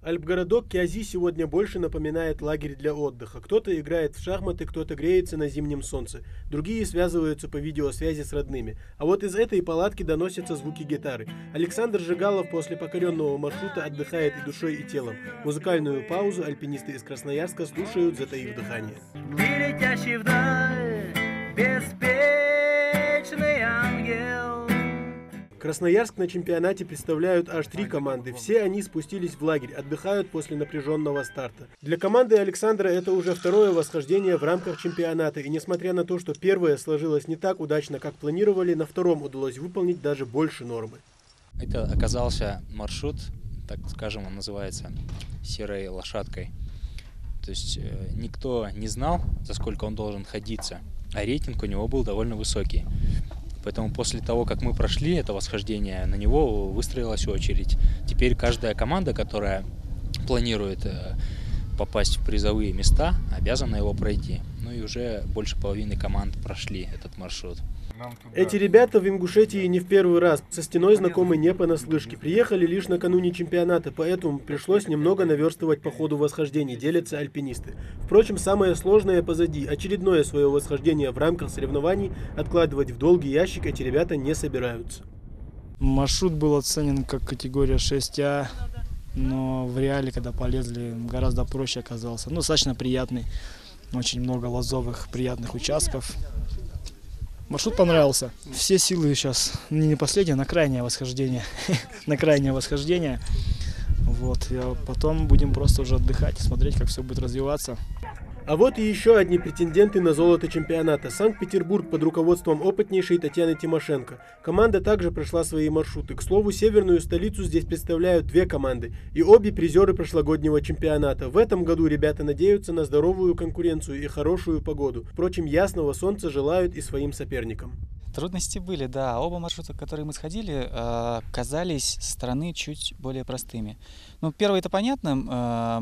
Альпгородок Кязи сегодня больше напоминает лагерь для отдыха. Кто-то играет в шахматы, кто-то греется на зимнем солнце. Другие связываются по видеосвязи с родными. А вот из этой палатки доносятся звуки гитары. Александр Жигалов после покоренного маршрута отдыхает и душой, и телом. Музыкальную паузу альпинисты из Красноярска слушают, затаив дыхание. Летящий вдаль, беспечный ангел. Красноярск на чемпионате представляют аж 3 команды. Все они спустились в лагерь, отдыхают после напряженного старта. Для команды Александра это уже второе восхождение в рамках чемпионата. И несмотря на то, что первое сложилось не так удачно, как планировали, на втором удалось выполнить даже больше нормы. Это оказался маршрут, так скажем, он называется серой лошадкой. То есть никто не знал, за сколько он должен ходиться, а рейтинг у него был довольно высокий. Поэтому после того, как мы прошли это восхождение, на него выстроилась очередь. Теперь каждая команда, которая планирует попасть в призовые места, обязана его пройти. Ну и уже больше половины команд прошли этот маршрут. Эти ребята в Ингушетии не в первый раз. Со стеной знакомы не понаслышке. Приехали лишь накануне чемпионата, поэтому пришлось немного наверстывать по ходу восхождений, делятся альпинисты. Впрочем, самое сложное позади. Очередное свое восхождение в рамках соревнований откладывать в долгий ящик эти ребята не собираются. Маршрут был оценен как категория 6А, но в реале, когда полезли, гораздо проще оказался. Ну, достаточно приятный, очень много лазовых приятных участков. Маршрут понравился. Все силы сейчас не последнее, на крайнее восхождение. На крайнее восхождение. Вот. А потом будем просто уже отдыхать и смотреть, как все будет развиваться. А вот и еще одни претенденты на золото чемпионата. Санкт-Петербург под руководством опытнейшей Татьяны Тимошенко. Команда также прошла свои маршруты. К слову, северную столицу здесь представляют 2 команды. И обе призеры прошлогоднего чемпионата. В этом году ребята надеются на здоровую конкуренцию и хорошую погоду. Впрочем, ясного солнца желают и своим соперникам. Трудности были, да. Оба маршрута, которые мы сходили, казались со стороны чуть более простыми. Ну, первый это понятно,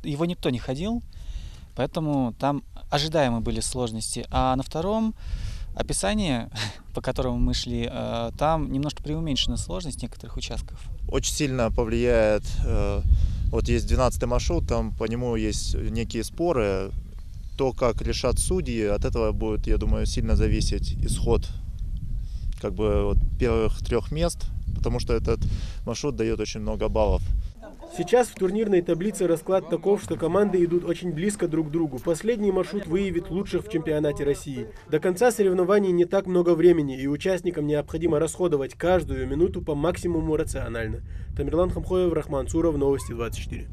его никто не ходил. Поэтому там ожидаемые были сложности. А на втором описании, по которому мы шли, там немножко преуменьшена сложность некоторых участков. Очень сильно повлияет, вот есть 12-й маршрут, там по нему есть некие споры. То, как решат судьи, от этого будет, я думаю, сильно зависеть исход вот, первых 3 мест, потому что этот маршрут дает очень много баллов. Сейчас в турнирной таблице расклад таков, что команды идут очень близко друг к другу. Последний маршрут выявит лучших в чемпионате России. До конца соревнований не так много времени, и участникам необходимо расходовать каждую минуту по максимуму рационально. Тамерлан Хамхоев, Рахман Цуров, Новости 24.